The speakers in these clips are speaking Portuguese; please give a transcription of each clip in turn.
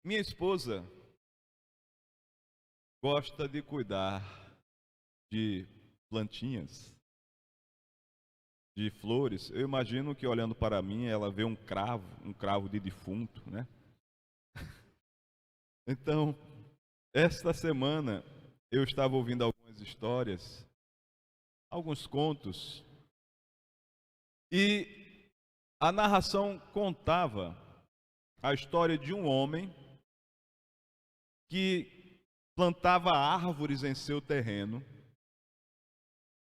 Minha esposa gosta de cuidar de plantinhas, de flores. Eu imagino que olhando para mim, ela vê um cravo de defunto, né? Então, esta semana eu estava ouvindo algumas histórias, alguns contos, e a narração contava a história de um homem que plantava árvores em seu terreno,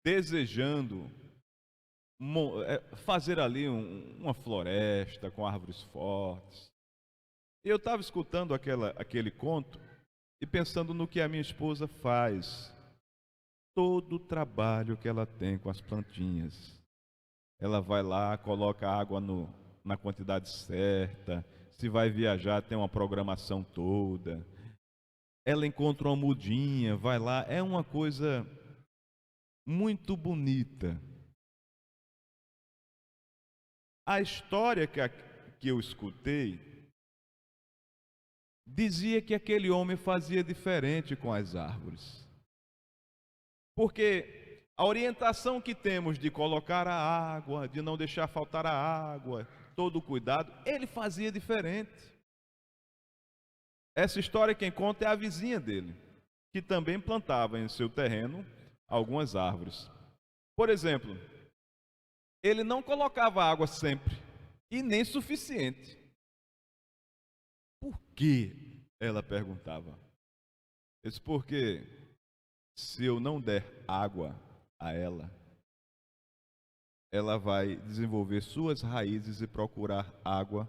desejando fazer ali uma floresta com árvores fortes. E eu estava escutando aquele conto e pensando no que a minha esposa faz, todo o trabalho que ela tem com as plantinhas. Ela vai lá, coloca água na quantidade certa, se vai viajar, tem uma programação toda. Ela encontra uma mudinha, vai lá, é uma coisa muito bonita. A história que eu escutei dizia que aquele homem fazia diferente com as árvores. Porque a orientação que temos de colocar a água, de não deixar faltar a água, todo o cuidado, ele fazia diferente. Essa história quem conta é a vizinha dele, que também plantava em seu terreno algumas árvores. Por exemplo, ele não colocava água sempre e nem suficiente. Por que? Ela perguntava. Eu disse, porque se eu não der água a ela, ela vai desenvolver suas raízes e procurar água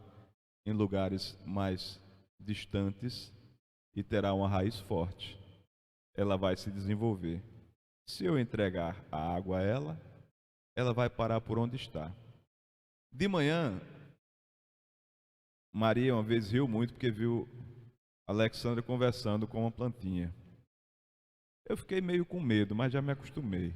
em lugares mais distantes e terá uma raiz forte. Ela vai se desenvolver. Se eu entregar a água a ela, ela vai parar por onde está. De manhã, Maria uma vez riu muito porque viu Alexandra conversando com uma plantinha. Eu fiquei meio com medo, mas já me acostumei.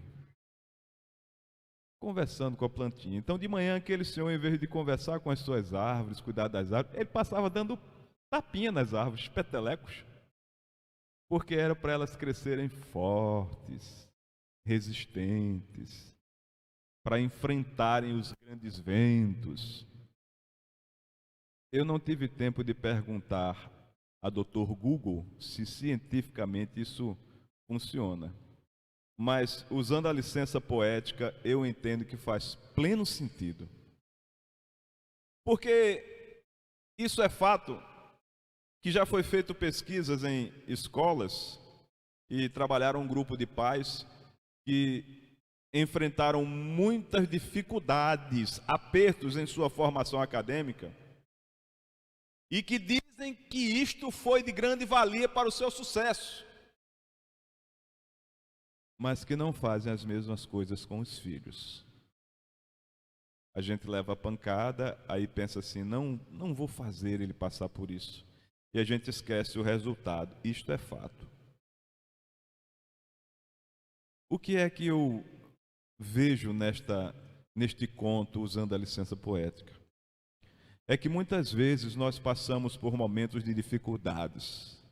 Conversando com a plantinha. Então, de manhã, aquele senhor, em vez de conversar com as suas árvores, cuidar das árvores, ele passava dando tapinha nas árvores, petelecos, porque era para elas crescerem fortes, resistentes, para enfrentarem os grandes ventos. Eu não tive tempo de perguntar a Dr. Google se cientificamente isso funciona. Mas, usando a licença poética, eu entendo que faz pleno sentido. Porque isso é fato, que já foi feito pesquisas em escolas e trabalharam um grupo de pais que enfrentaram muitas dificuldades, apertos em sua formação acadêmica e que dizem que isto foi de grande valia para o seu sucesso, mas que não fazem as mesmas coisas com os filhos. A gente leva a pancada, aí pensa assim, não vou fazer ele passar por isso. E a gente esquece o resultado. Isto é fato. O que é que eu vejo neste conto, usando a licença poética? É que muitas vezes nós passamos por momentos de dificuldades.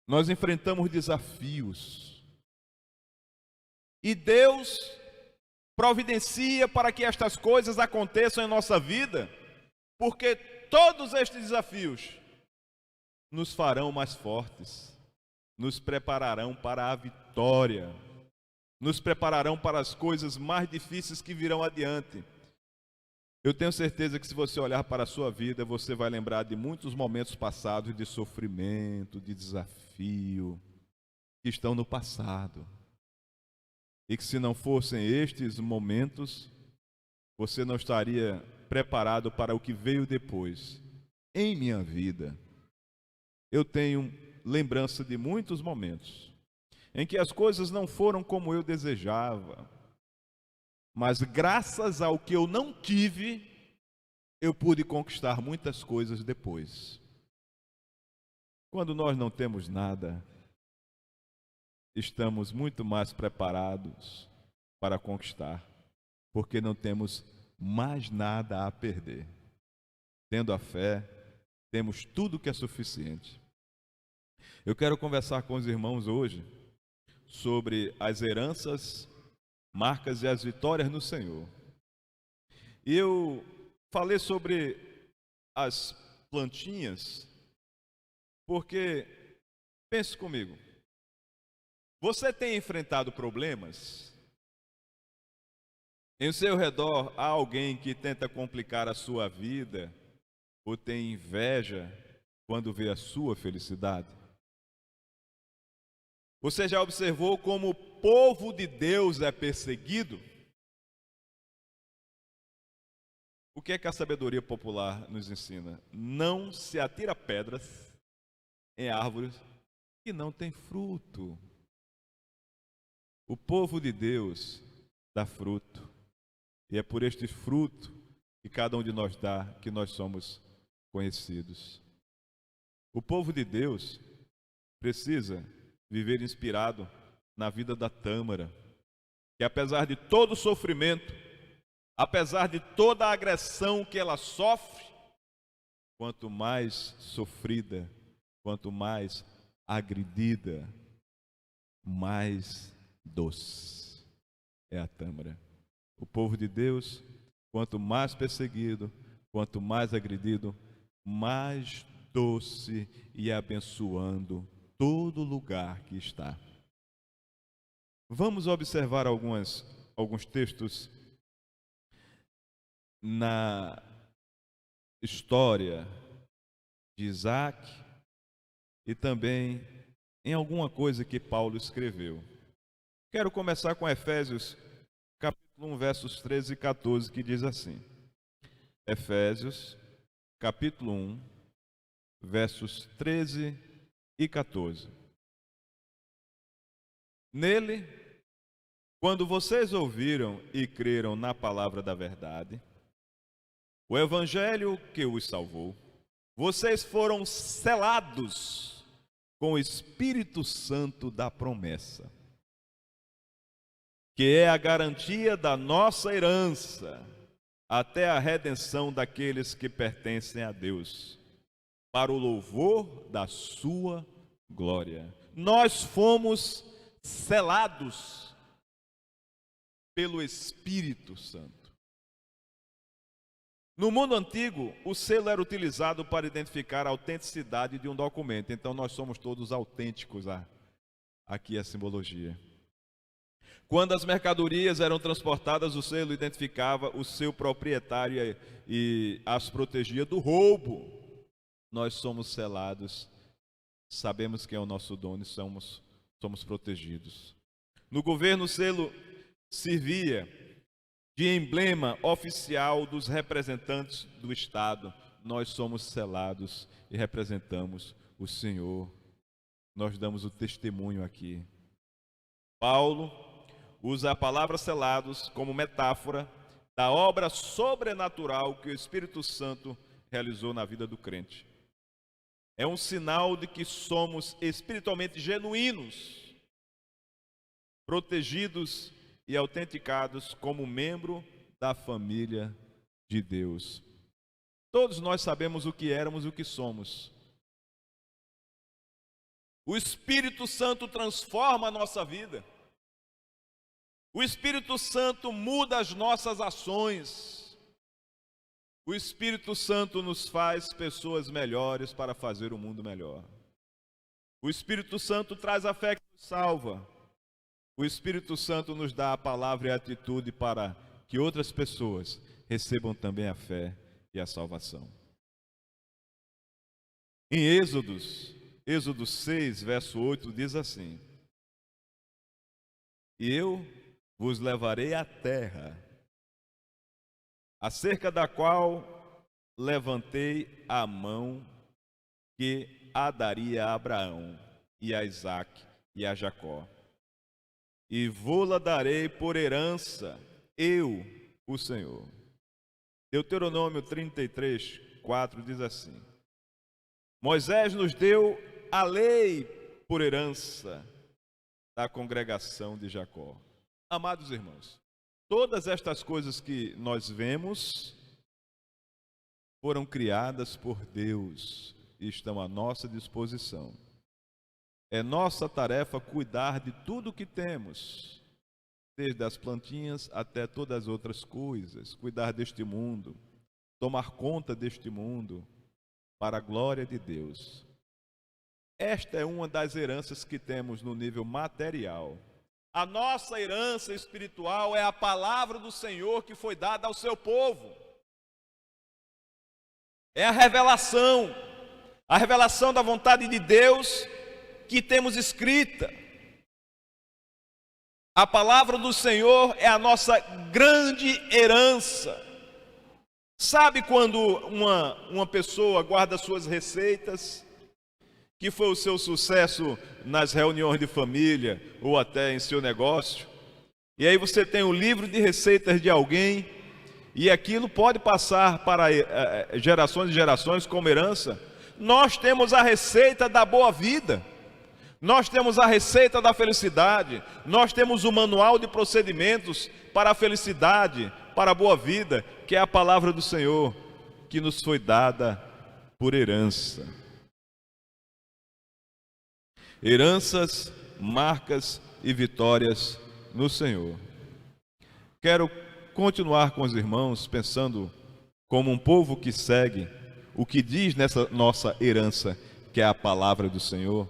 Nós enfrentamos desafios. E Deus providencia para que estas coisas aconteçam em nossa vida, porque todos estes desafios nos farão mais fortes, nos prepararão para a vitória, nos prepararão para as coisas mais difíceis que virão adiante. Eu tenho certeza que se você olhar para a sua vida, você vai lembrar de muitos momentos passados de sofrimento, de desafio, que estão no passado. E que se não fossem estes momentos, você não estaria preparado para o que veio depois. Em minha vida, eu tenho lembrança de muitos momentos em que as coisas não foram como eu desejava, mas graças ao que eu não tive, eu pude conquistar muitas coisas depois. Quando nós não temos nada, estamos muito mais preparados para conquistar, porque não temos mais nada a perder. Tendo a fé, temos tudo que é suficiente. Eu quero conversar com os irmãos hoje sobre as heranças, marcas e as vitórias no Senhor. E eu falei sobre as plantinhas, porque, pense comigo, você tem enfrentado problemas? Em seu redor há alguém que tenta complicar a sua vida ou tem inveja quando vê a sua felicidade? Você já observou como o povo de Deus é perseguido? O que é que a sabedoria popular nos ensina? Não se atira pedras em árvores que não têm fruto. O povo de Deus dá fruto. E é por este fruto que cada um de nós dá que nós somos conhecidos. O povo de Deus precisa viver inspirado na vida da Tâmara, que apesar de todo o sofrimento, apesar de toda a agressão que ela sofre, quanto mais sofrida, quanto mais agredida, mais doce é a Tâmara. O povo de Deus, quanto mais perseguido, quanto mais agredido, mais doce e abençoando todo lugar que está. Vamos observar alguns textos na história de Isaac e também em alguma coisa que Paulo escreveu. Quero começar com Efésios, capítulo 1, versos 13 e 14, que diz assim. Efésios, capítulo 1, versos 13 e 14. Nele, quando vocês ouviram e creram na palavra da verdade, o evangelho que os salvou, vocês foram selados com o Espírito Santo da promessa, que é a garantia da nossa herança até a redenção daqueles que pertencem a Deus, para o louvor da sua glória. Nós fomos selados pelo Espírito Santo. No mundo antigo, o selo era utilizado para identificar a autenticidade de um documento. Então, nós somos todos autênticos. Aqui é a simbologia. Quando as mercadorias eram transportadas, o selo identificava o seu proprietário e as protegia do roubo. Nós somos selados, sabemos quem é o nosso dono e somos protegidos. No governo, o selo servia de emblema oficial dos representantes do Estado. Nós somos selados e representamos o Senhor. Nós damos o testemunho aqui. Paulo usa a palavra selados como metáfora da obra sobrenatural que o Espírito Santo realizou na vida do crente. É um sinal de que somos espiritualmente genuínos, protegidos e autenticados como membro da família de Deus. Todos nós sabemos o que éramos e o que somos. O Espírito Santo transforma a nossa vida. O Espírito Santo muda as nossas ações. O Espírito Santo nos faz pessoas melhores para fazer o mundo melhor. O Espírito Santo traz a fé que nos salva. O Espírito Santo nos dá a palavra e a atitude para que outras pessoas recebam também a fé e a salvação. Em Êxodo 6, verso 8, diz assim: E eu vos levarei à terra, acerca da qual levantei a mão que a daria a Abraão, e a Isaque, e a Jacó. E vô-la darei por herança, eu, o Senhor. Deuteronômio 33, 4 diz assim: Moisés nos deu a lei por herança da congregação de Jacó. Amados irmãos, todas estas coisas que nós vemos foram criadas por Deus e estão à nossa disposição. É nossa tarefa cuidar de tudo o que temos, desde as plantinhas até todas as outras coisas, cuidar deste mundo, tomar conta deste mundo, para a glória de Deus. Esta é uma das heranças que temos no nível material. A nossa herança espiritual é a palavra do Senhor que foi dada ao seu povo. É a revelação da vontade de Deus que temos escrita. A palavra do Senhor é a nossa grande herança. Sabe quando uma pessoa guarda suas receitas, que foi o seu sucesso nas reuniões de família ou até em seu negócio, e aí você tem o livro de receitas de alguém, e aquilo pode passar para gerações e gerações como herança? Nós temos a receita da boa vida, nós temos a receita da felicidade, nós temos o manual de procedimentos para a felicidade, para a boa vida, que é a palavra do Senhor, que nos foi dada por herança. Heranças, marcas e vitórias no Senhor. Quero continuar com os irmãos pensando como um povo que segue o que diz nessa nossa herança, que é a palavra do Senhor.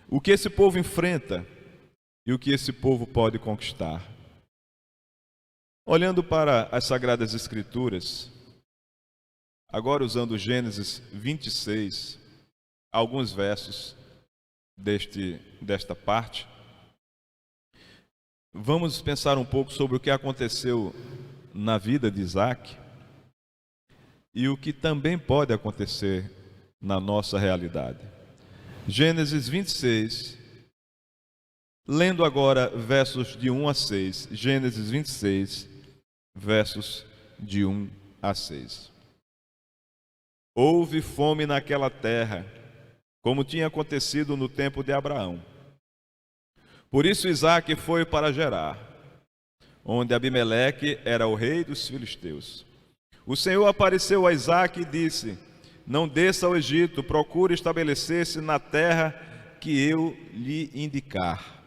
O que esse povo enfrenta e o que esse povo pode conquistar. Olhando para as Sagradas Escrituras, agora usando Gênesis 26, alguns versos desta parte, vamos pensar um pouco sobre o que aconteceu na vida de Isaac e o que também pode acontecer na nossa realidade. Gênesis 26, lendo agora versos de 1 a 6. Gênesis 26, versos de 1 a 6. Houve fome naquela terra, como tinha acontecido no tempo de Abraão. Por isso Isaque foi para Gerar, onde Abimeleque era o rei dos filisteus. O Senhor apareceu a Isaque e disse: não desça ao Egito, procure estabelecer-se na terra que eu lhe indicar.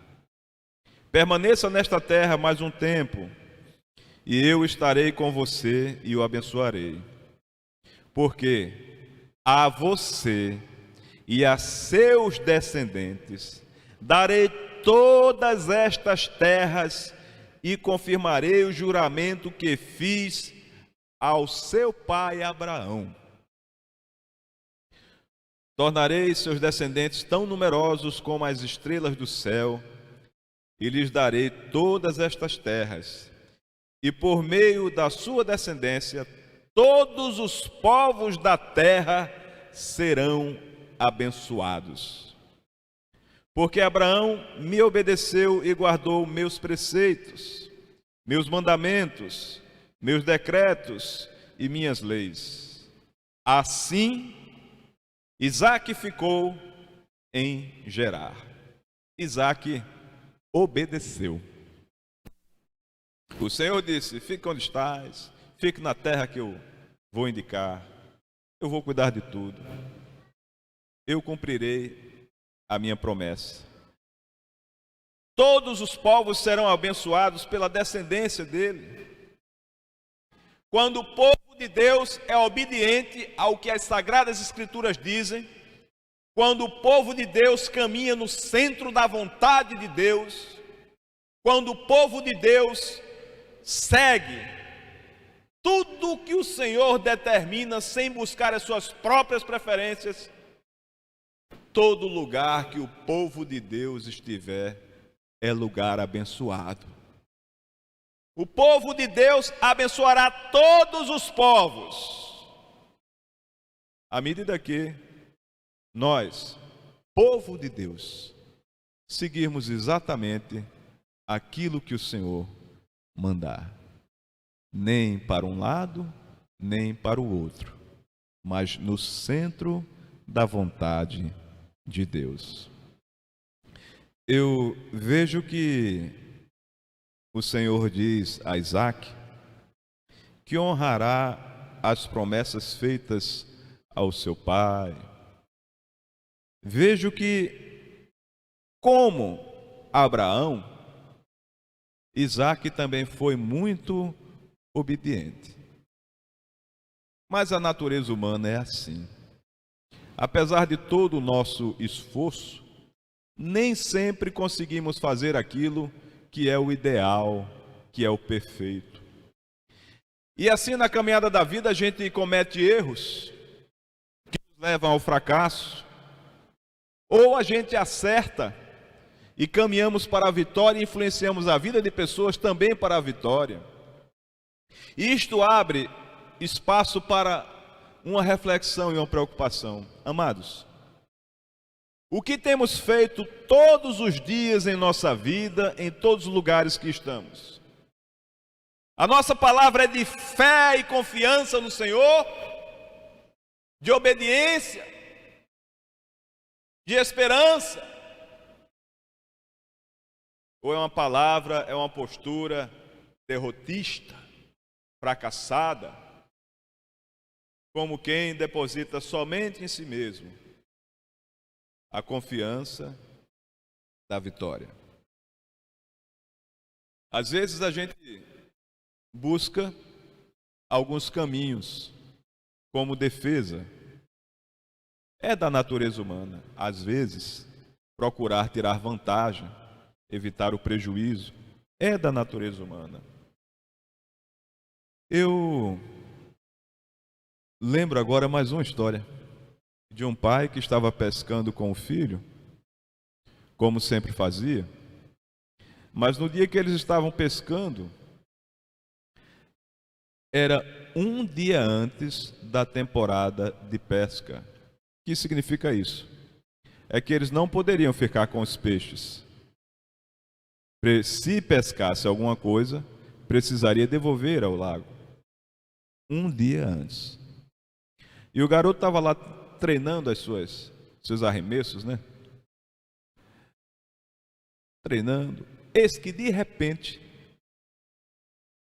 Permaneça nesta terra mais um tempo, e eu estarei com você e o abençoarei. Porque a você e a seus descendentes darei todas estas terras e confirmarei o juramento que fiz ao seu pai Abraão. Tornarei seus descendentes tão numerosos como as estrelas do céu, e lhes darei todas estas terras, e por meio da sua descendência, todos os povos da terra serão abençoados. Porque Abraão me obedeceu e guardou meus preceitos, meus mandamentos, meus decretos e minhas leis. Assim, Isaque ficou em Gerar. Isaque obedeceu. O Senhor disse: fique onde estás, fique na terra que eu vou indicar, eu vou cuidar de tudo, eu cumprirei a minha promessa. Todos os povos serão abençoados pela descendência dele. Quando o povo de Deus é obediente ao que as Sagradas Escrituras dizem, quando o povo de Deus caminha no centro da vontade de Deus, quando o povo de Deus segue tudo o que o Senhor determina sem buscar as suas próprias preferências, todo lugar que o povo de Deus estiver é lugar abençoado. O povo de Deus abençoará todos os povos, à medida que nós, povo de Deus, seguirmos exatamente aquilo que o Senhor mandar. Nem para um lado, nem para o outro, mas no centro da vontade de Deus. Eu vejo que o Senhor diz a Isaque que honrará as promessas feitas ao seu pai. Vejo que, como Abraão, Isaque também foi muito obediente. Mas a natureza humana é assim. Apesar de todo o nosso esforço, nem sempre conseguimos fazer aquilo que é o ideal, que é o perfeito. E assim, na caminhada da vida, a gente comete erros que nos levam ao fracasso, ou a gente acerta e caminhamos para a vitória e influenciamos a vida de pessoas também para a vitória. Isto abre espaço para uma reflexão e uma preocupação. Amados, o que temos feito todos os dias em nossa vida, em todos os lugares que estamos? A nossa palavra é de fé e confiança no Senhor, de obediência, de esperança? Ou é uma palavra, é uma postura derrotista, fracassada, como quem deposita somente em si mesmo a confiança da vitória? Às vezes a gente busca alguns caminhos como defesa. É da natureza humana, às vezes, procurar tirar vantagem, evitar o prejuízo. É da natureza humana. Eu lembro agora mais uma história de um pai que estava pescando com o filho, como sempre fazia, mas no dia que eles estavam pescando, era um dia antes da temporada de pesca. O que significa isso? É que eles não poderiam ficar com os peixes. Se pescasse alguma coisa, precisaria devolver ao lago. Um dia antes. E o garoto estava lá treinando seus arremessos, né? Treinando. Eis que de repente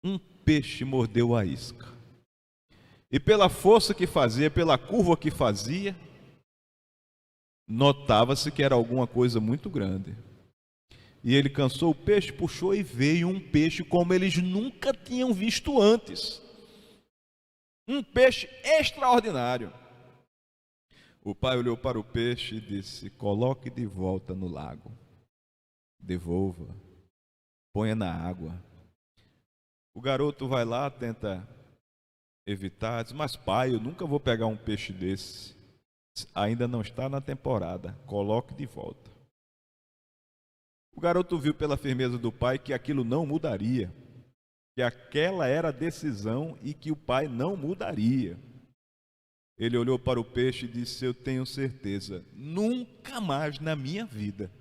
um peixe mordeu a isca. E pela força que fazia, pela curva que fazia, notava-se que era alguma coisa muito grande. E ele cansou o peixe, puxou e veio um peixe como eles nunca tinham visto antes. Um peixe extraordinário. O pai olhou para o peixe e disse: coloque de volta no lago. Devolva. Ponha na água. O garoto vai lá, tenta evitar, diz: mas pai, eu nunca vou pegar um peixe desse. Ainda não está na temporada, coloque de volta. O garoto viu pela firmeza do pai que aquilo não mudaria, que aquela era a decisão e que o pai não mudaria. Ele olhou para o peixe e disse: eu tenho certeza, nunca mais na minha vida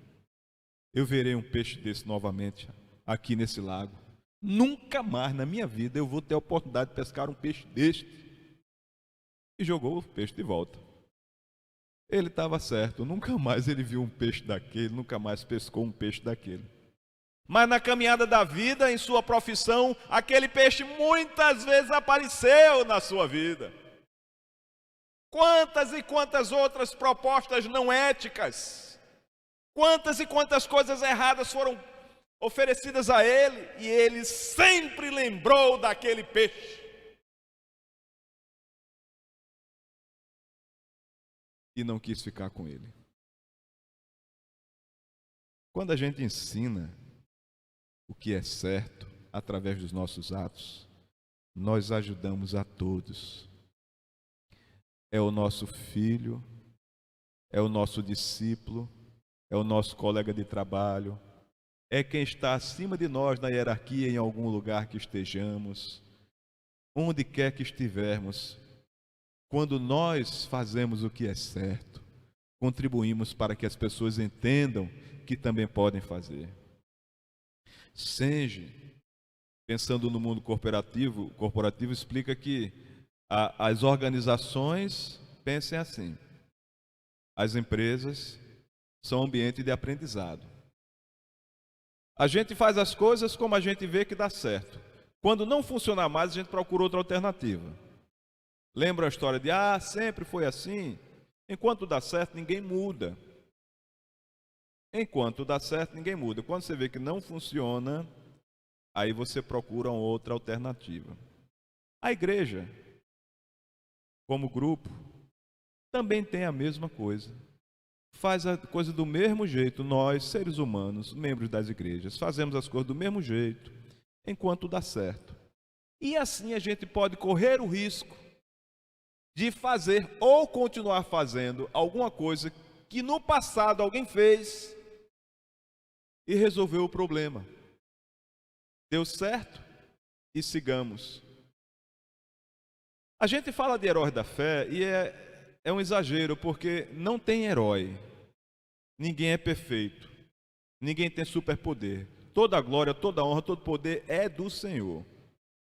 eu verei um peixe desse novamente aqui nesse lago. Nunca mais na minha vida eu vou ter a oportunidade de pescar um peixe deste. E jogou o peixe de volta. Ele estava certo, nunca mais ele viu um peixe daquele, nunca mais pescou um peixe daquele. Mas na caminhada da vida, em sua profissão, aquele peixe muitas vezes apareceu na sua vida. Quantas e quantas outras propostas não éticas, quantas e quantas coisas erradas foram oferecidas a ele, e ele sempre lembrou daquele peixe. E não quis ficar com ele. Quando a gente ensina o que é certo através dos nossos atos, nós ajudamos a todos. É o nosso filho, é o nosso discípulo, é o nosso colega de trabalho, é quem está acima de nós na hierarquia em algum lugar que estejamos, onde quer que estivermos. Quando nós fazemos o que é certo, contribuímos para que as pessoas entendam que também podem fazer. Senge, pensando no mundo corporativo explica que as organizações pensem assim: as empresas são ambiente de aprendizado. A gente faz as coisas como a gente vê que dá certo. Quando não funcionar mais, a gente procura outra alternativa. Lembra a história de, sempre foi assim? Enquanto dá certo, ninguém muda. Enquanto dá certo, ninguém muda. Quando você vê que não funciona, aí você procura uma outra alternativa. A igreja, como grupo, também tem a mesma coisa. Faz a coisa do mesmo jeito. Nós, seres humanos, membros das igrejas, fazemos as coisas do mesmo jeito, enquanto dá certo. E assim a gente pode correr o risco de fazer ou continuar fazendo alguma coisa que no passado alguém fez e resolveu o problema. Deu certo e sigamos. A gente fala de heróis da fé e é um exagero, porque não tem herói. Ninguém é perfeito. Ninguém tem superpoder. Toda a glória, toda a honra, todo poder é do Senhor.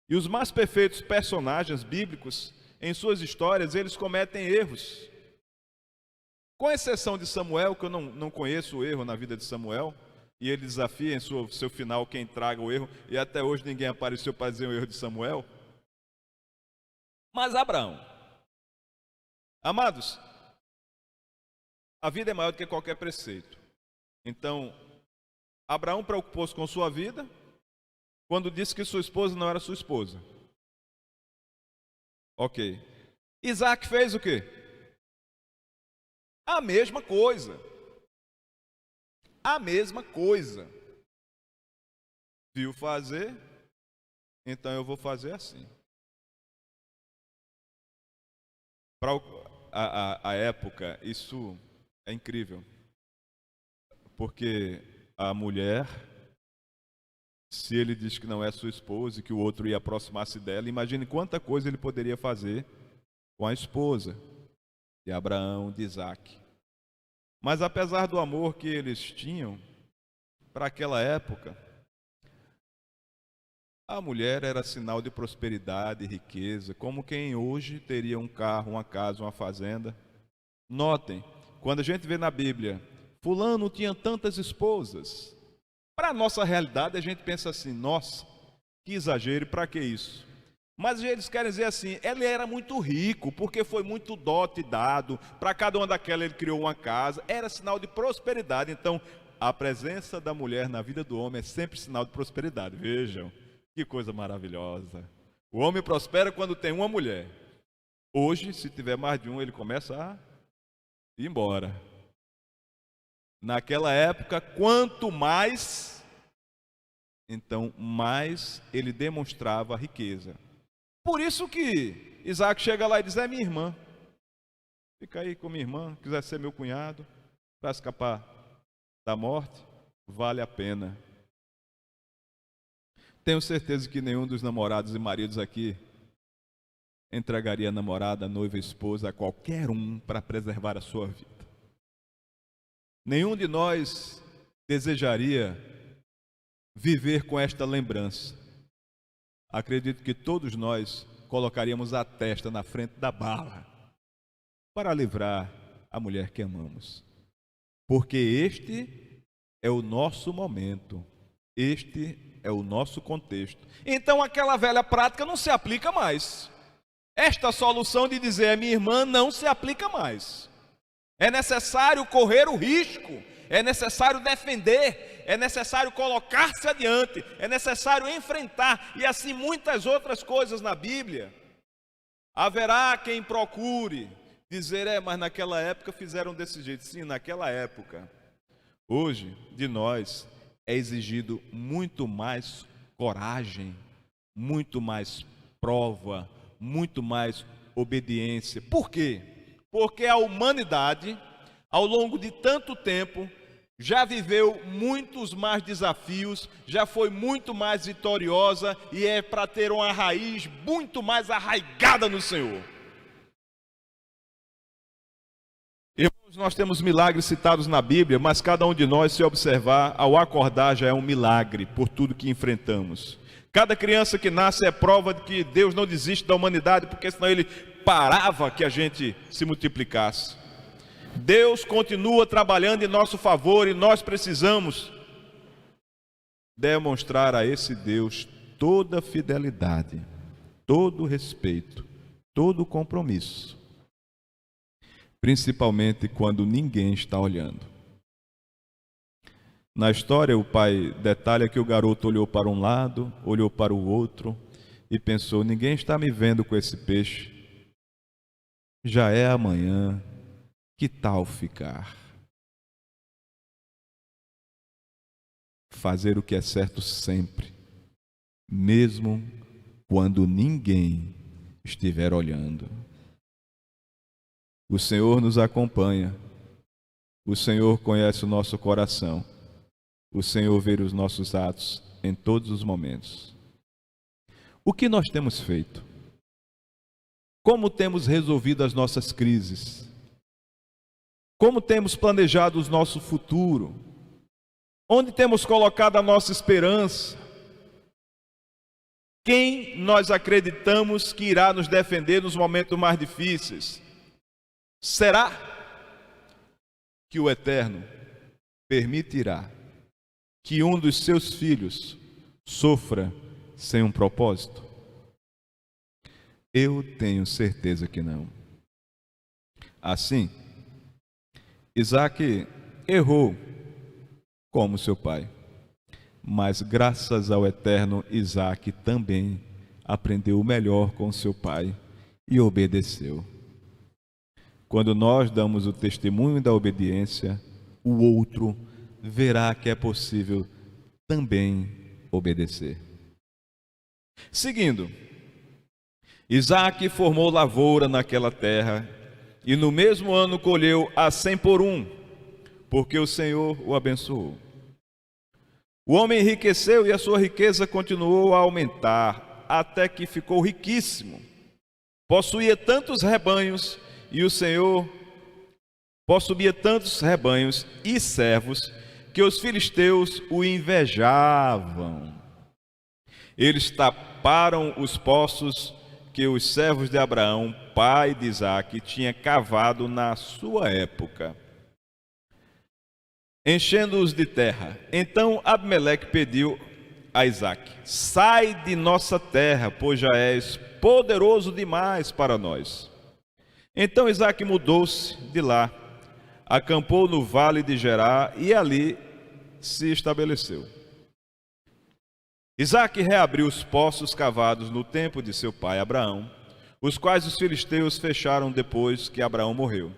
E os mais perfeitos personagens bíblicos, em suas histórias, eles cometem erros. Com exceção de Samuel, que eu não conheço o erro na vida de Samuel, e ele desafia em seu final quem traga o erro, e até hoje ninguém apareceu para dizer o erro de Samuel. Mas Abraão. Amados, a vida é maior do que qualquer preceito. Então, Abraão preocupou-se com sua vida quando disse que sua esposa não era sua esposa. Ok. Isaac fez o quê? A mesma coisa. A mesma coisa. Viu fazer, então eu vou fazer assim. Para a época, isso é incrível. Porque a mulher, se ele diz que não é sua esposa e que o outro ia aproximar-se dela, imagine quanta coisa ele poderia fazer com a esposa de Abraão, de Isaac. Mas apesar do amor que eles tinham, para aquela época, a mulher era sinal de prosperidade e riqueza, como quem hoje teria um carro, uma casa, uma fazenda. Notem, quando a gente vê na Bíblia, fulano tinha tantas esposas, para a nossa realidade a gente pensa assim, nossa, que exagero, para que isso? Mas eles querem dizer assim, ele era muito rico, porque foi muito dote dado, para cada uma daquelas ele criou uma casa, era sinal de prosperidade. Então, a presença da mulher na vida do homem é sempre sinal de prosperidade. Vejam, que coisa maravilhosa. O homem prospera quando tem uma mulher. Hoje, se tiver mais de um, ele começa a ir embora. Naquela época, quanto mais, então mais ele demonstrava riqueza. Por isso que Isaac chega lá e diz, é minha irmã. Fica aí com minha irmã, quiser ser meu cunhado, para escapar da morte, vale a pena. Tenho certeza que nenhum dos namorados e maridos aqui entregaria a namorada, a noiva, a esposa a qualquer um para preservar a sua vida. Nenhum de nós desejaria viver com esta lembrança. Acredito que todos nós colocaríamos a testa na frente da bala para livrar a mulher que amamos. Porque este é o nosso momento, este é o nosso contexto. Então aquela velha prática não se aplica mais. Esta solução de dizer é minha irmã não se aplica mais. É necessário correr o risco, é necessário defender, é necessário colocar-se adiante, é necessário enfrentar, e assim muitas outras coisas na Bíblia. Haverá quem procure dizer, mas naquela época fizeram desse jeito. Sim, naquela época. Hoje, de nós, é exigido muito mais coragem, muito mais prova, muito mais obediência. Por quê? Porque a humanidade, ao longo de tanto tempo, já viveu muitos mais desafios, já foi muito mais vitoriosa e é para ter uma raiz muito mais arraigada no Senhor. Irmãos, nós temos milagres citados na Bíblia, mas cada um de nós, se observar, ao acordar já é um milagre por tudo que enfrentamos. Cada criança que nasce é prova de que Deus não desiste da humanidade, porque senão Ele parava que a gente se multiplicasse. Deus continua trabalhando em nosso favor e nós precisamos demonstrar a esse Deus toda fidelidade, todo respeito todo compromisso, principalmente quando ninguém está olhando. Na história, o pai detalha que o garoto olhou para um lado, olhou para o outro e pensou: ninguém está me vendo com esse peixe. Já é amanhã, que tal ficar? Fazer o que é certo sempre, mesmo quando ninguém estiver olhando. O Senhor nos acompanha, o Senhor conhece o nosso coração, o Senhor vê os nossos atos em todos os momentos. O que nós temos feito? Como temos resolvido as nossas crises? Como temos planejado o nosso futuro? Onde temos colocado a nossa esperança? Quem nós acreditamos que irá nos defender nos momentos mais difíceis? Será que o Eterno permitirá que um dos seus filhos sofra sem um propósito? Eu tenho certeza que não. Assim, Isaac errou como seu pai, mas graças ao Eterno, Isaac também aprendeu o melhor com seu pai e obedeceu. Quando nós damos o testemunho da obediência, o outro verá que é possível também obedecer. Seguindo, Isaac formou lavoura naquela terra e no mesmo ano colheu a 100 por 1, porque o Senhor o abençoou. O homem enriqueceu e a sua riqueza continuou a aumentar, até que ficou riquíssimo. Possuía tantos rebanhos e o Senhor possuía tantos rebanhos e servos que os filisteus o invejavam. Eles taparam os poços que os servos de Abraão, pai de Isaque, tinham cavado na sua época, enchendo-os de terra. Então Abimeleque pediu a Isaque: sai de nossa terra, pois já és poderoso demais para nós. Então Isaque mudou-se de lá, acampou no vale de Gerar e ali se estabeleceu. Isaque reabriu os poços cavados no tempo de seu pai Abraão, os quais os filisteus fecharam depois que Abraão morreu,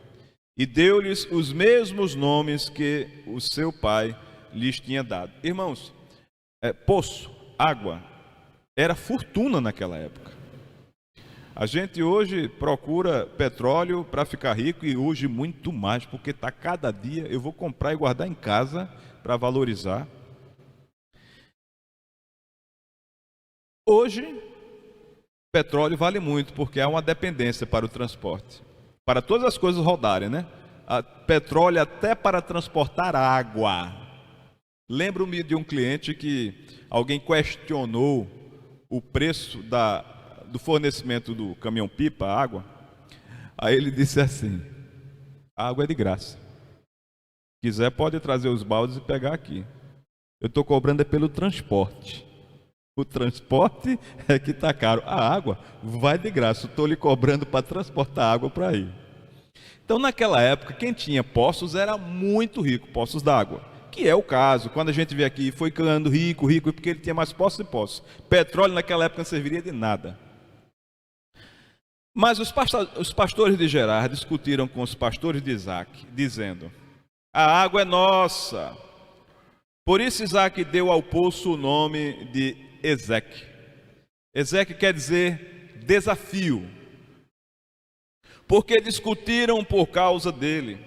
e deu-lhes os mesmos nomes que o seu pai lhes tinha dado. Irmãos, poço, água, era fortuna naquela época. A gente hoje procura petróleo para ficar rico e hoje muito mais, porque está cada dia, eu vou comprar e guardar em casa para valorizar. Hoje, petróleo vale muito, porque há uma dependência para o transporte. Para todas as coisas rodarem, né? Petróleo até para transportar água. Lembro-me de um cliente que alguém questionou o preço do fornecimento do caminhão-pipa, água. Aí ele disse assim: a água é de graça. Se quiser pode trazer os baldes e pegar aqui. Eu estou cobrando é pelo transporte. O transporte é que está caro. A água vai de graça. Estou lhe cobrando para transportar água para ir. Então, naquela época, quem tinha poços era muito rico, poços d'água. Que é o caso. Quando a gente vê aqui, foi ficando rico, porque ele tinha mais poços e poços. Petróleo naquela época não serviria de nada. Mas os pastores de Gerar discutiram com os pastores de Isaque, dizendo: a água é nossa. Por isso Isaque deu ao poço o nome de Ezeque. Ezeque quer dizer desafio, porque discutiram por causa dele.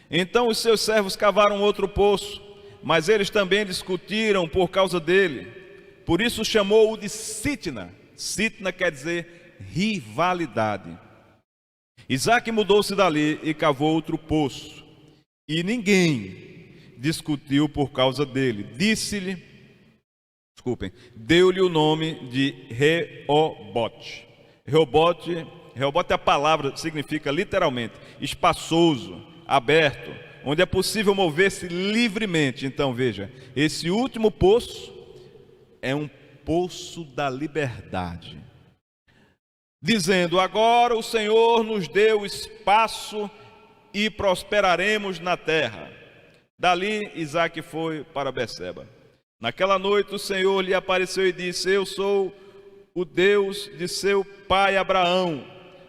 Então os seus servos cavaram outro poço, mas eles também discutiram por causa dele. Por isso chamou-o de Sitna. Sitna quer dizer rivalidade. Isaque mudou-se dali e cavou outro poço, e ninguém discutiu por causa dele. Deu-lhe o nome de Reobote. Reobote é a palavra, significa literalmente espaçoso, aberto, onde é possível mover-se livremente. Então veja, esse último poço é um poço da liberdade. dizendo: agora o Senhor nos deu espaço e prosperaremos na terra. Dali Isaque foi para Berseba. Naquela noite o Senhor lhe apareceu e disse: eu sou o Deus de seu pai Abraão.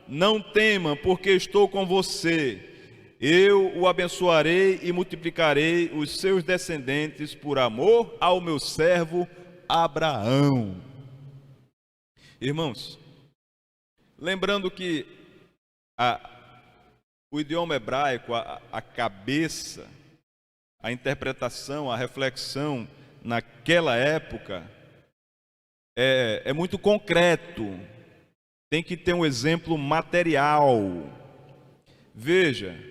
Não tema, porque estou com você. Eu o abençoarei e multiplicarei os seus descendentes por amor ao meu servo Abraão. Irmãos, lembrando que o idioma hebraico, a cabeça, a interpretação, a reflexão naquela época é muito concreto. Tem que ter um exemplo material. Veja,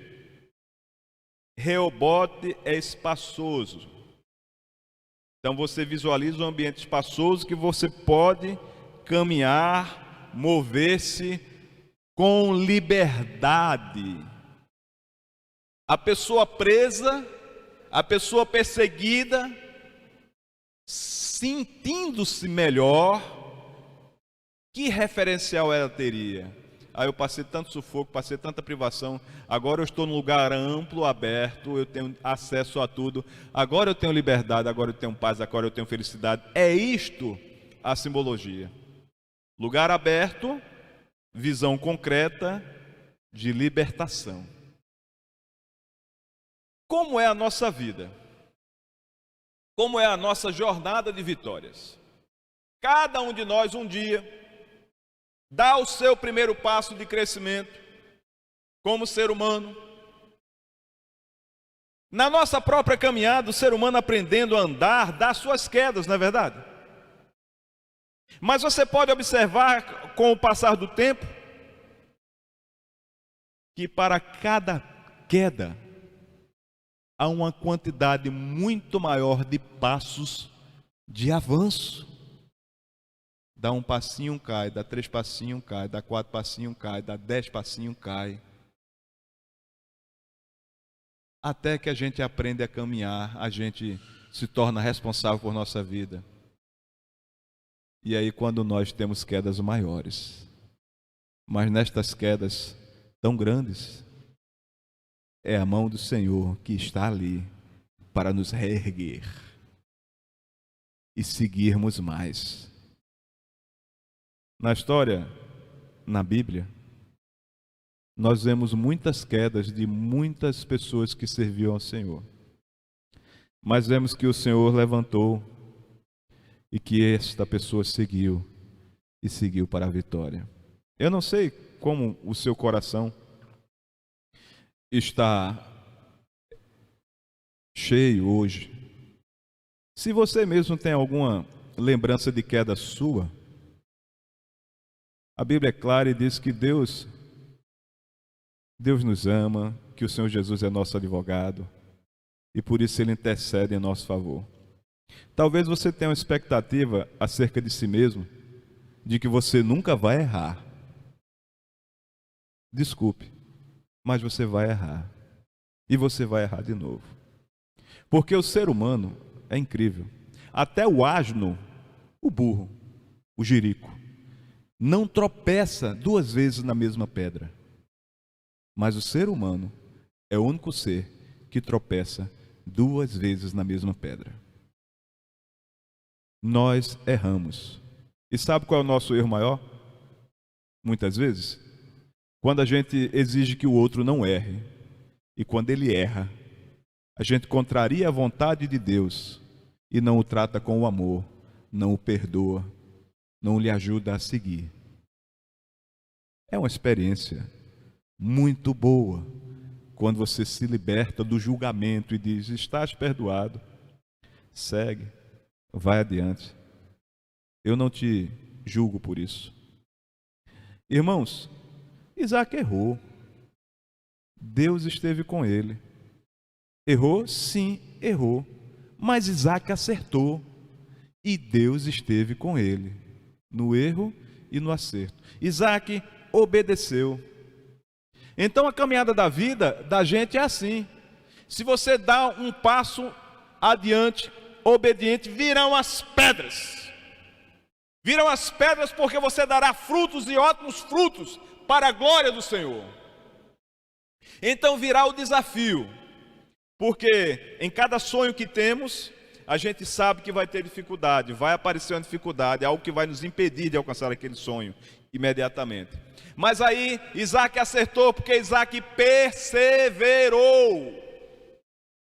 Reobote é espaçoso. Então você visualiza um ambiente espaçoso que você pode caminhar, mover-se com liberdade. A pessoa presa, a pessoa perseguida, sentindo-se melhor, que referencial ela teria? Eu passei tanto sufoco, passei tanta privação, agora eu estou num lugar amplo, aberto, eu tenho acesso a tudo, agora eu tenho liberdade, agora eu tenho paz, agora eu tenho felicidade. É isto a simbologia. Lugar aberto, visão concreta de libertação. Como é a nossa vida? Como é a nossa jornada de vitórias? Cada um de nós um dia dá o seu primeiro passo de crescimento como ser humano. Na nossa própria caminhada, o ser humano aprendendo a andar, dá suas quedas, não é verdade? Mas você pode observar com o passar do tempo que para cada queda há uma quantidade muito maior de passos de avanço. Dá um passinho, cai, dá 3 passinhos, cai, dá 4 passinhos, cai, dá 10 passinhos, cai. Até que a gente aprende a caminhar, a gente se torna responsável por nossa vida. E aí quando nós temos quedas maiores, mas nestas quedas tão grandes, é a mão do Senhor que está ali para nos reerguer e seguirmos mais. Na história, na Bíblia, nós vemos muitas quedas de muitas pessoas que serviam ao Senhor. Mas vemos que o Senhor levantou e que esta pessoa seguiu e seguiu para a vitória. Eu não sei como o seu coração está cheio hoje. Se você mesmo tem alguma lembrança de queda sua, a Bíblia é clara e diz que Deus nos ama, que o Senhor Jesus é nosso advogado e por isso Ele intercede em nosso favor. Talvez você tenha uma expectativa acerca de si mesmo, de que você nunca vai errar. Desculpe, mas você vai errar. E você vai errar de novo. Porque o ser humano é incrível. Até o asno, o burro, o jirico, não tropeça 2 vezes na mesma pedra. Mas o ser humano é o único ser que tropeça 2 vezes na mesma pedra. Nós erramos. E sabe qual é o nosso erro maior? Muitas vezes, quando a gente exige que o outro não erre, e quando ele erra, a gente contraria a vontade de Deus e não o trata com o amor, não o perdoa, não lhe ajuda a seguir. É uma experiência muito boa quando você se liberta do julgamento e diz: estás perdoado, segue, vai adiante. Eu não te julgo por isso. Irmãos, Isaque errou. Deus esteve com ele. Errou? Sim, errou. Mas Isaque acertou. E Deus esteve com ele, no erro e no acerto. Isaque obedeceu. Então a caminhada da vida da gente é assim. Se você dá um passo adiante, obediente, virão as pedras. Viram as pedras porque você dará frutos e ótimos frutos para a glória do Senhor. Então virá o desafio, porque em cada sonho que temos, a gente sabe que vai ter dificuldade, vai aparecer uma dificuldade, algo que vai nos impedir de alcançar aquele sonho imediatamente. Mas aí Isaac acertou, porque Isaac perseverou.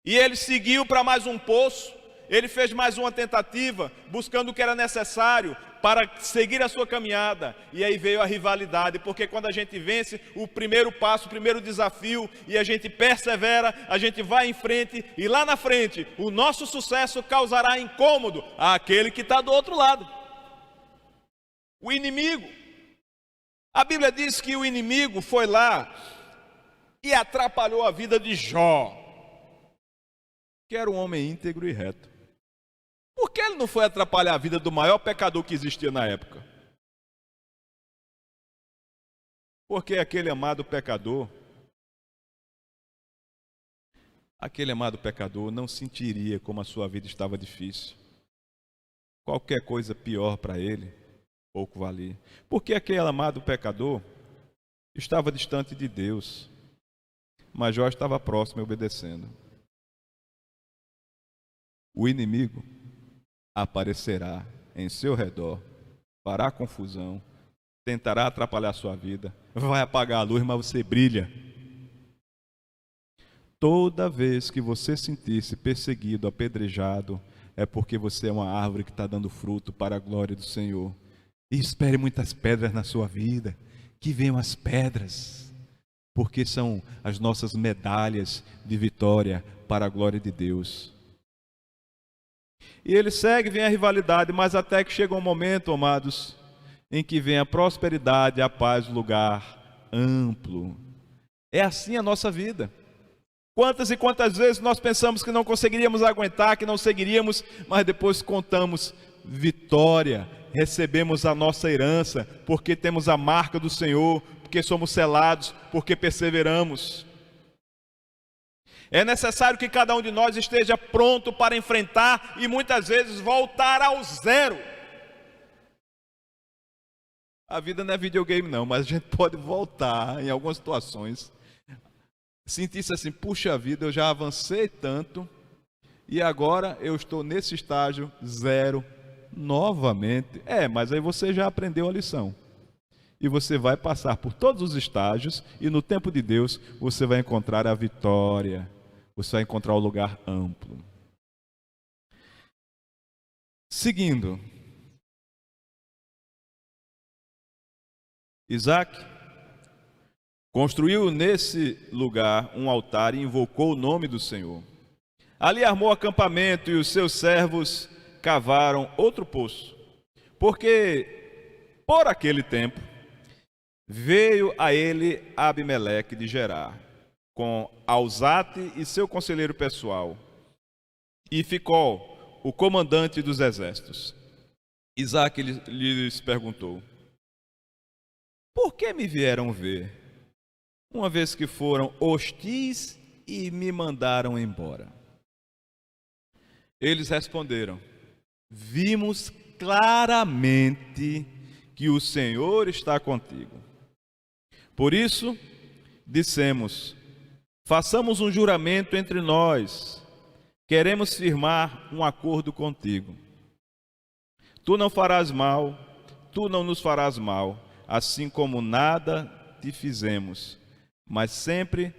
E ele seguiu para mais um poço, ele fez mais uma tentativa, buscando o que era necessário para seguir a sua caminhada. E aí veio a rivalidade, porque quando a gente vence o primeiro passo, o primeiro desafio, e a gente persevera, a gente vai em frente, e lá na frente, o nosso sucesso causará incômodo àquele que está do outro lado. O inimigo. A Bíblia diz que o inimigo foi lá e atrapalhou a vida de Jó, que era um homem íntegro e reto. Por que ele não foi atrapalhar a vida do maior pecador que existia na época? Porque aquele amado pecador não sentiria como a sua vida estava difícil. Qualquer coisa pior para ele, pouco valia. Porque aquele amado pecador estava distante de Deus, mas Jó estava próximo e obedecendo. O inimigo aparecerá em seu redor, fará confusão, tentará atrapalhar a sua vida, vai apagar a luz, mas você brilha. Toda vez que você sentir-se perseguido, apedrejado, é porque você é uma árvore que está dando fruto para a glória do Senhor. E espere muitas pedras na sua vida, que venham as pedras, porque são as nossas medalhas de vitória para a glória de Deus. E ele segue, vem a rivalidade, mas até que chega um momento, amados, em que vem a prosperidade, a paz, o lugar amplo. É assim a nossa vida. Quantas e quantas vezes nós pensamos que não conseguiríamos aguentar, que não seguiríamos, mas depois contamos vitória, recebemos a nossa herança, porque temos a marca do Senhor, porque somos selados, porque perseveramos. É necessário que cada um de nós esteja pronto para enfrentar e muitas vezes voltar ao zero. A vida não é videogame não, mas a gente pode voltar em algumas situações. Sentir-se assim, puxa vida, eu já avancei tanto e agora eu estou nesse estágio zero novamente. Mas aí você já aprendeu a lição. E você vai passar por todos os estágios e no tempo de Deus você vai encontrar a vitória. Você vai encontrar o lugar amplo. Seguindo. Isaac construiu nesse lugar um altar e invocou o nome do Senhor. Ali armou acampamento e os seus servos cavaram outro poço. Porque por aquele tempo veio a ele Abimeleque de Gerar, com Alzate e seu conselheiro pessoal, e Ficol, o comandante dos exércitos. Isaac lhes perguntou: por que me vieram ver, uma vez que foram hostis e me mandaram embora? Eles responderam: vimos claramente que o Senhor está contigo. Por isso, dissemos: façamos um juramento entre nós, queremos firmar um acordo contigo. Tu não farás mal, tu não nos farás mal, assim como nada te fizemos, mas sempre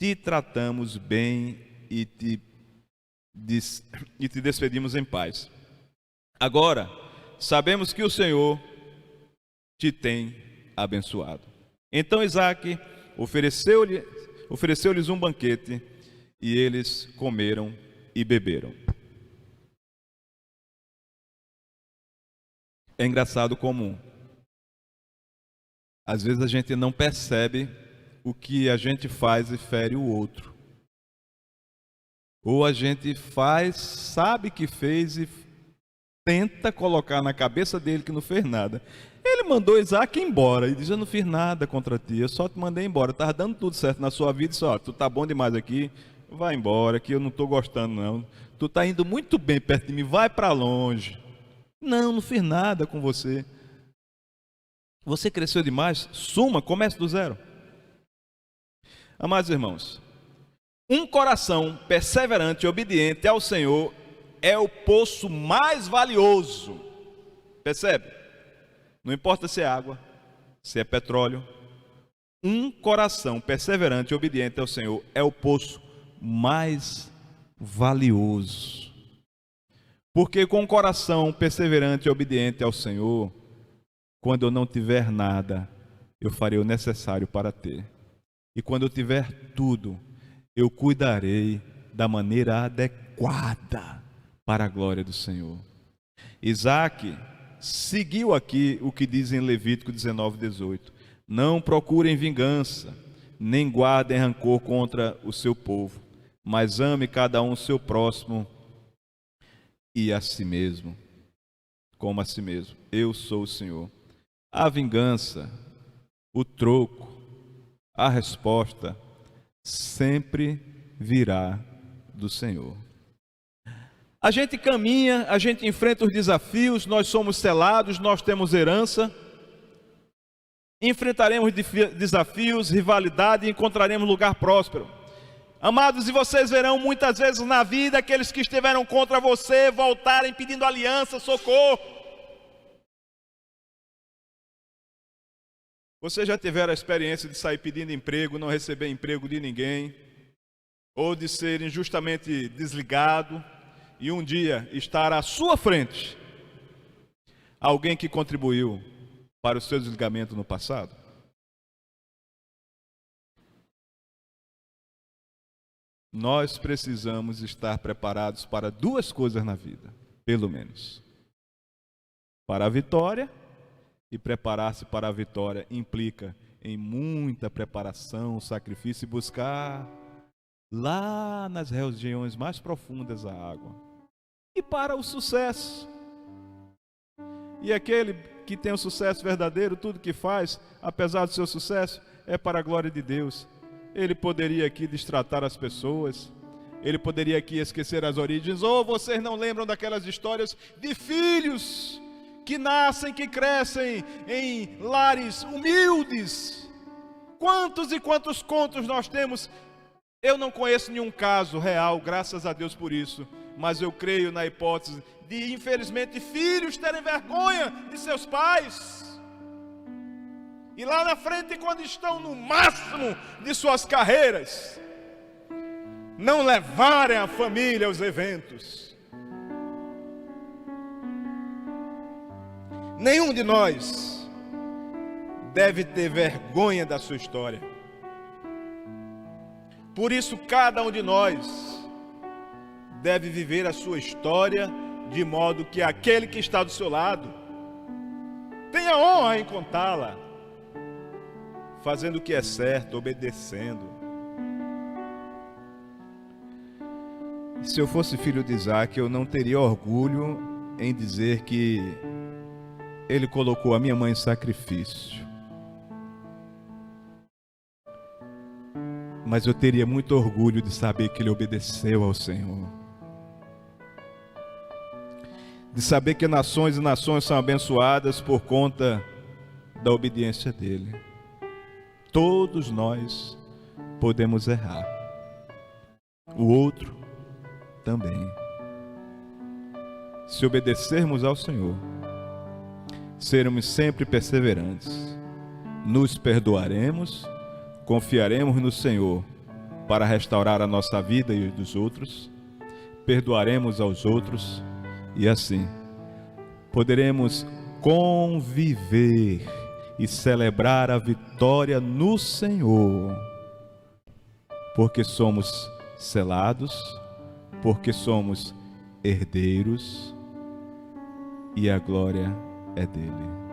te tratamos bem e te despedimos em paz. Agora, sabemos que o Senhor te tem abençoado. Então Isaac ofereceu-lhes um banquete, e eles comeram e beberam. É engraçado como às vezes a gente não percebe o que a gente faz e fere o outro. Ou a gente faz, sabe que fez e tenta colocar na cabeça dele que não fez nada. Ele mandou Isaac embora e diz: eu não fiz nada contra ti, eu só te mandei embora. Estava dando tudo certo na sua vida, só tu tá bom demais aqui, vai embora, que eu não estou gostando não. Tu está indo muito bem perto de mim, vai para longe. Não fiz nada com você. Você cresceu demais, suma, comece do zero. Amados irmãos, um coração perseverante e obediente ao Senhor é o poço mais valioso. Percebe? Não importa se é água, se é petróleo. Um coração perseverante e obediente ao Senhor é o poço mais valioso. Porque com um coração perseverante e obediente ao Senhor, quando eu não tiver nada, eu farei o necessário para ter. E quando eu tiver tudo, eu cuidarei da maneira adequada para a glória do Senhor. Isaac seguiu aqui o que diz em Levítico 19:18. Não procurem vingança, nem guardem rancor contra o seu povo, mas ame cada um o seu próximo e a si mesmo, como a si mesmo. Eu sou o Senhor. A vingança, o troco, a resposta sempre virá do Senhor. A gente caminha, a gente enfrenta os desafios, nós somos selados, nós temos herança. Enfrentaremos desafios, rivalidade e encontraremos lugar próspero. Amados, e vocês verão muitas vezes na vida aqueles que estiveram contra você voltarem pedindo aliança, socorro. Você já tiveram a experiência de sair pedindo emprego, não receber emprego de ninguém, ou de ser injustamente desligado e um dia estar à sua frente alguém que contribuiu para o seu desligamento no passado? Nós precisamos estar preparados para duas coisas na vida, pelo menos. Para a vitória, e preparar-se para a vitória implica em muita preparação, sacrifício e buscar lá nas regiões mais profundas a água. E para o sucesso. E aquele que tem o sucesso verdadeiro, tudo que faz, apesar do seu sucesso, é para a glória de Deus. Ele poderia aqui destratar as pessoas, ele poderia aqui esquecer as origens. Ou vocês não lembram daquelas histórias de filhos que nascem, que crescem em lares humildes? Quantos e quantos contos nós temos? Eu não conheço nenhum caso real, graças a Deus por isso, mas eu creio na hipótese de, infelizmente, filhos terem vergonha de seus pais. E lá na frente, quando estão no máximo de suas carreiras, não levarem a família aos eventos. Nenhum de nós deve ter vergonha da sua história. Por isso, cada um de nós deve viver a sua história de modo que aquele que está do seu lado tenha honra em contá-la, fazendo o que é certo, obedecendo. Se eu fosse filho de Isaac, eu não teria orgulho em dizer que ele colocou a minha mãe em sacrifício. Mas eu teria muito orgulho de saber que ele obedeceu ao Senhor. De saber que nações e nações são abençoadas por conta da obediência dele. Todos nós podemos errar. O outro também. Se obedecermos ao Senhor, seremos sempre perseverantes, nos perdoaremos, confiaremos no Senhor para restaurar a nossa vida e a dos outros, perdoaremos aos outros e assim poderemos conviver e celebrar a vitória no Senhor, porque somos selados, porque somos herdeiros e a glória é dele.